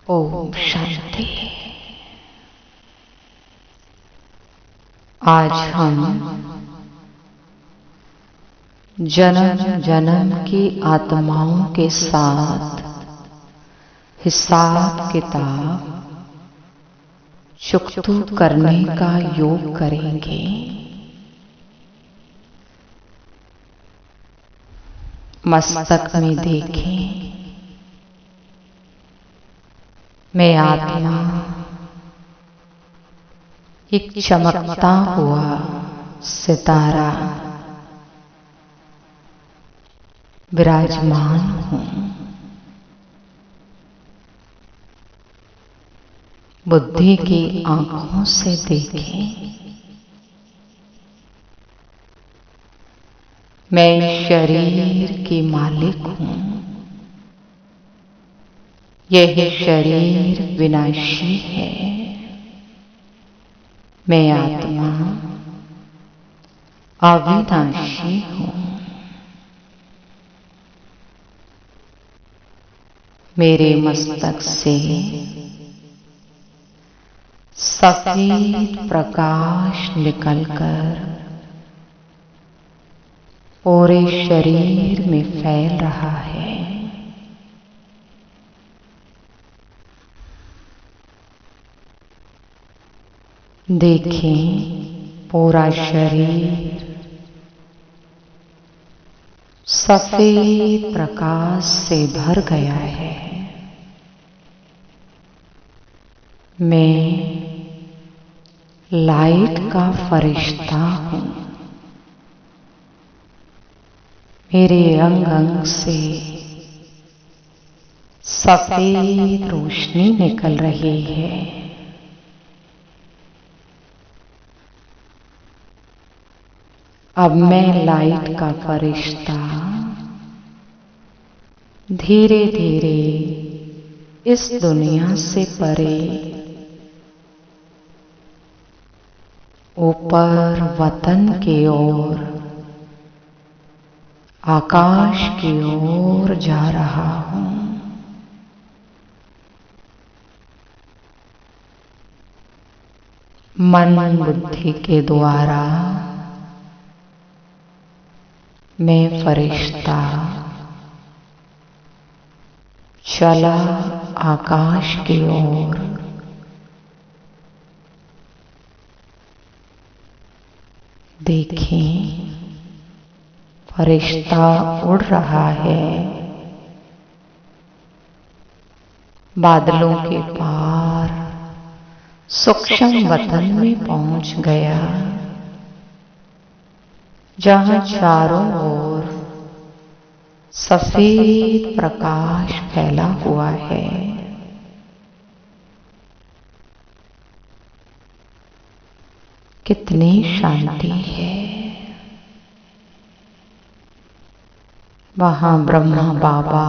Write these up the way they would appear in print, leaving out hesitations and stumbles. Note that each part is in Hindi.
ओम शांति। आज हम जन्म जन्म की आत्माओं के साथ हिसाब किताब चुकतू करने का योग करेंगे। मस्तक में देखें, मैं आत्मा एक चमकता हुआ सितारा विराजमान हूँ। बुद्धि की आंखों से देखें, मैं शरीर की मालिक हूँ। यह शरीर विनाशी है। मैं आत्मा अविनाशी हूँ। मेरे मस्तक से सफेद प्रकाश निकलकर पूरे शरीर में फैल रहा है। देखें, पूरा शरीर सफेद प्रकाश से भर गया है। मैं लाइट का फरिश्ता हूँ। मेरे अंग अंग से सफेद रोशनी निकल रही है। अब मैं लाइट का फरिश्ता धीरे धीरे इस दुनिया से परे ऊपर वतन की ओर, आकाश की ओर जा रहा हूँ। मन बुद्धि के द्वारा मैं फरिश्ता चला आकाश की ओर। देखें, फरिश्ता उड़ रहा है। बादलों के पार सूक्ष्म वतन में पहुंच गया, जहां चारों ओर सफेद प्रकाश फैला हुआ है। कितनी शांति है। वहां ब्रह्मा बाबा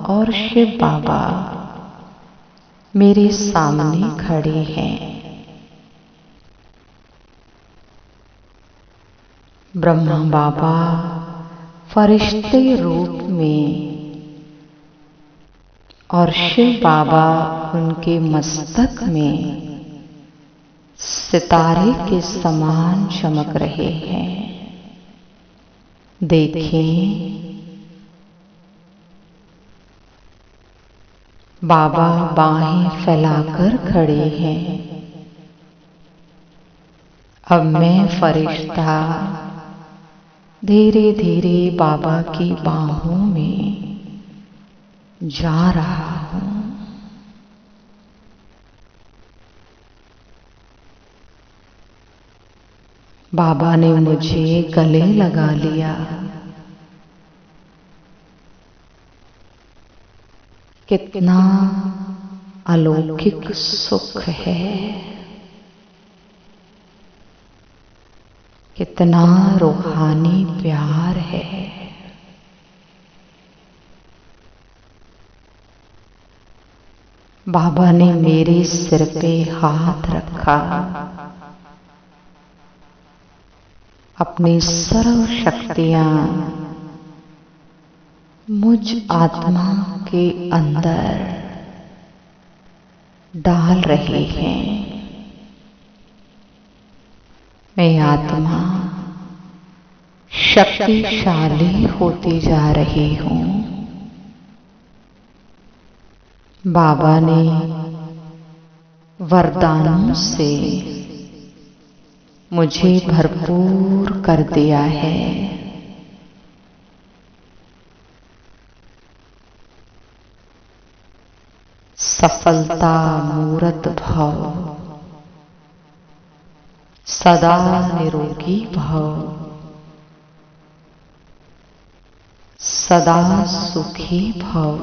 और शिव बाबा मेरे सामने खड़े हैं। ब्रह्मा बाबा फरिश्ते रूप में और शिव बाबा उनके मस्तक में सितारे के समान चमक रहे हैं। देखें, बाबा बाहें फैलाकर खड़े हैं। अब मैं फरिश्ता धीरे धीरे बाबा की बाहों में जा रहा हूँ। बाबा ने मुझे गले लगा लिया। कितना अलौकिक सुख है, कितना रूहानी प्यार है। बाबा ने मेरे सिर पे हाथ रखा, अपनी सर्व शक्तियां मुझ आत्मा के अंदर डाल रहे हैं। मैं आत्मा शक्तिशाली होती जा रही हूँ। बाबा ने वरदानों से मुझे भरपूर कर दिया है। सफलता मूर्त भव, सदा निरोगी भव, सदा सुखी भव,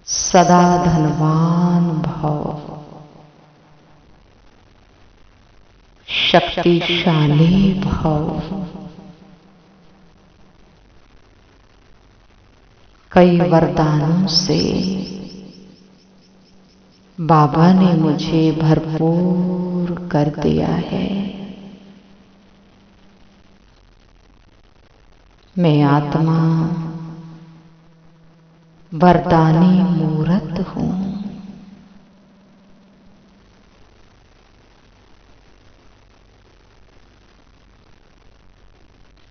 सदा धनवान भव, शक्तिशाली भव। कई वरदानों से बाबा ने मुझे भरपूर कर दिया है। मैं आत्मा वरदानी मूर्त हूँ।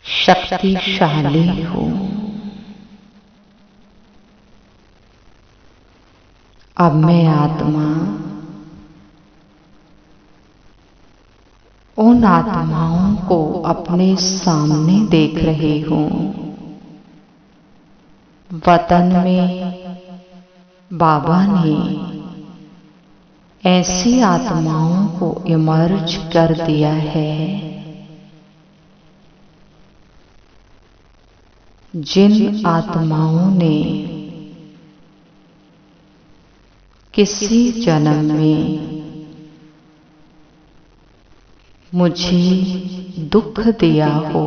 शक्तिशाली हूँ। अब मैं आत्मा उन आत्माओं को अपने सामने देख रही हूँ। वतन में बाबा ने ऐसी आत्माओं को इमर्ज कर दिया है जिन आत्माओं ने किसी जन्म में मुझे दुख दिया हो,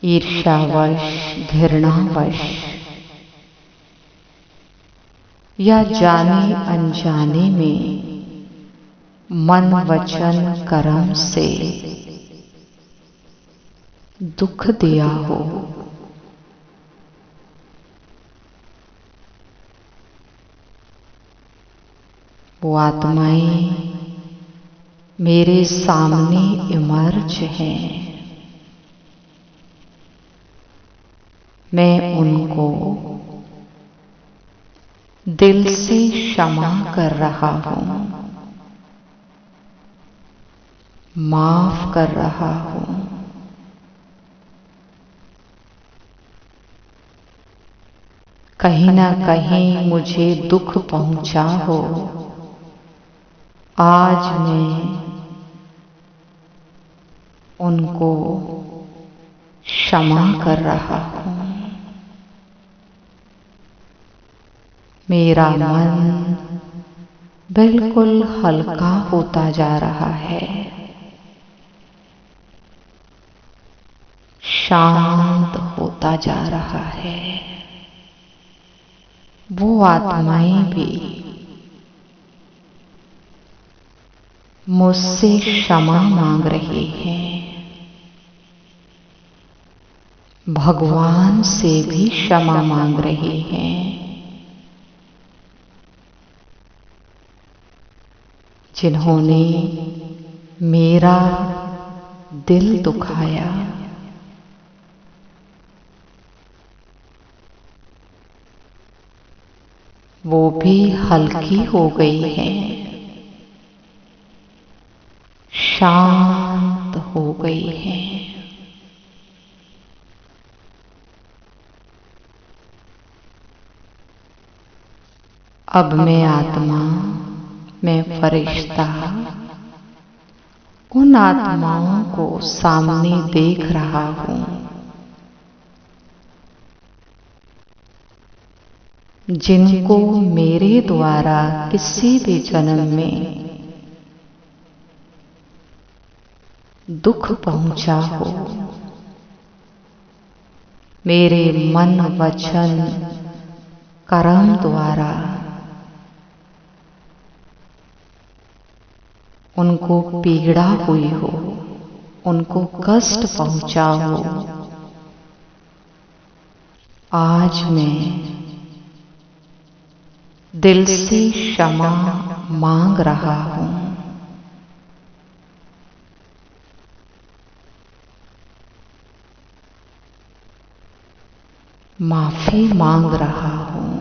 ईर्ष्यावश, घृणावश या जाने अनजाने में मन वचन कर्म से दुख दिया हो, वो आत्माएं मेरे सामने इमर्ज हैं। मैं उनको दिल से क्षमा कर रहा हूँ, माफ कर रहा हूँ। कहीं ना कहीं मुझे दुख पहुंचा हो, आज मैं उनको क्षमा कर रहा हूँ। मेरा मन बिल्कुल हल्का होता जा रहा है, शांत होता जा रहा है। वो आत्माएं भी मुझसे क्षमा मांग रही हैं, भगवान से भी क्षमा मांग रही हैं, जिन्होंने मेरा दिल दुखाया। वो भी हल्की हो गई हैं, शांत हो गई हैं। अब मैं आत्मा, मैं फरिश्ता उन आत्माओं को सामने देख रहा हूँ जिनको मेरे द्वारा किसी भी जन्म में दुख पहुंचा हो। मेरे मन वचन कर्म द्वारा उनको पीड़ा हुई हो, उनको कष्ट पहुंचा हो। आज मैं दिल से क्षमा मांग रहा हूँ। माफी मांग रहा हूँ।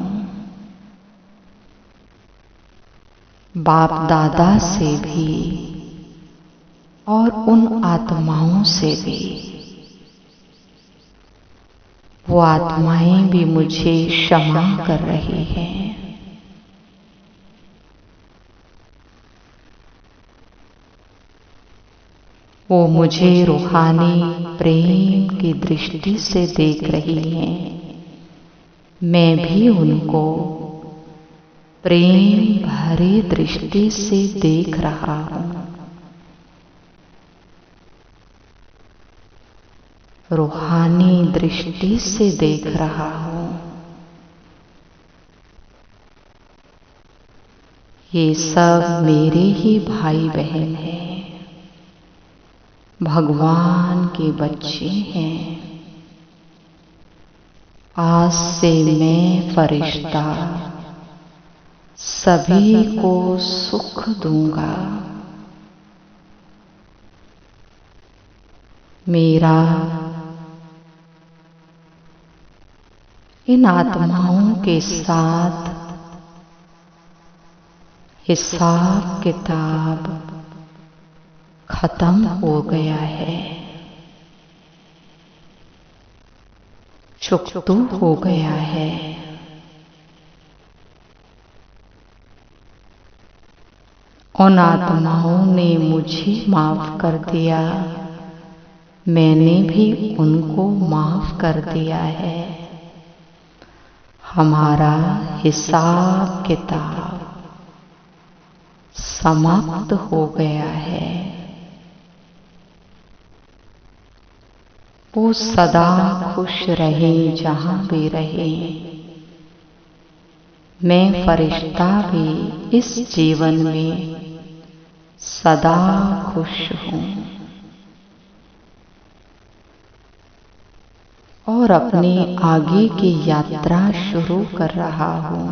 बाप दादा से भी और उन आत्माओं से भी। वो आत्माएं भी मुझे क्षमा कर रही हैं। वो मुझे रूहानी प्रेम की दृष्टि से देख रही हैं। मैं भी उनको प्रेम भरी दृष्टि से देख रहा हूँ। रूहानी दृष्टि से देख रहा हूँ। ये सब मेरे ही भाई बहन हैं, भगवान के बच्चे हैं। आज से मैं फरिश्ता सभी को सुख दूंगा। मेरा इन आत्माओं के साथ हिसाब किताब खत्म हो गया है, चुकतू हो गया है। उन आत्माओं ने मुझे माफ कर दिया, मैंने भी उनको माफ कर दिया है। हमारा हिसाब किताब समाप्त हो गया है। वो सदा खुश रहे जहां भी रहे। मैं फरिश्ता भी इस जीवन में सदा खुश हूँ और अपनी आगे की यात्रा शुरू कर रहा हूँ।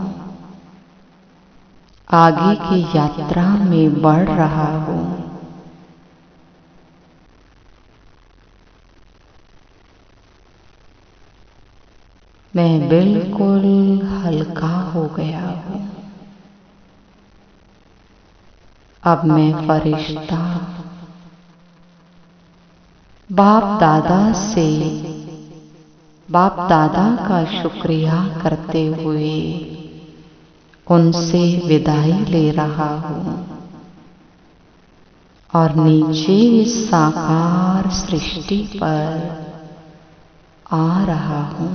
आगे की यात्रा में बढ़ रहा हूँ। मैं बिल्कुल हल्का हो गया हूँ। अब मैं फरिश्ता बाप दादा का शुक्रिया करते हुए उनसे विदाई ले रहा हूँ और नीचे इस साकार सृष्टि पर आ रहा हूँ।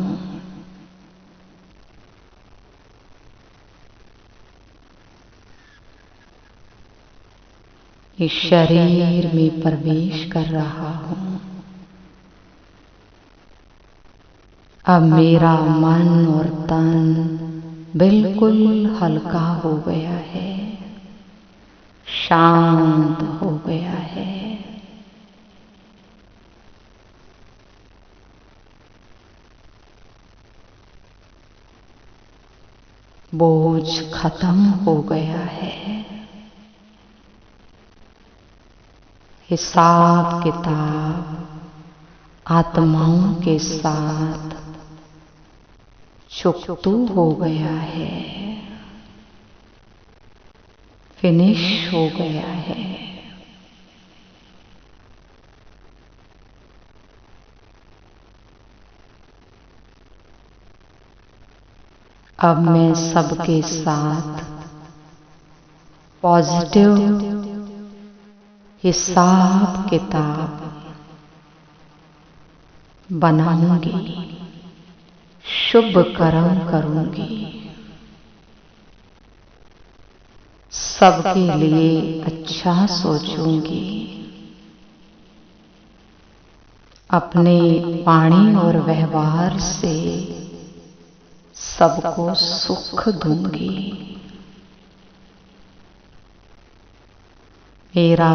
इस शरीर में प्रवेश कर रहा हूँ। अब मेरा मन और तन बिल्कुल हल्का हो गया है, शांत हो गया है। बोझ खत्म हो गया है। हिसाब किताब आत्माओं के साथ चुकतू हो गया है, फिनिश हो गया है। अब मैं सबके साथ पॉजिटिव हिसाब किताब बनाऊंगी, शुभ कर्म करूंगी, सबके लिए अच्छा सोचूंगी। अपने वाणी और व्यवहार से सबको सुख दूंगी। मेरा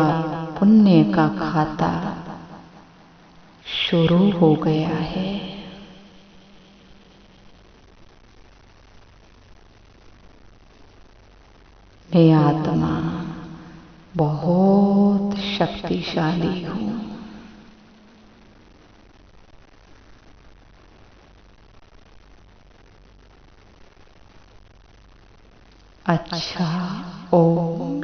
पुण्य का खाता शुरू हो गया है। मैं आत्मा बहुत शक्तिशाली हूँ। अच्छा, ओम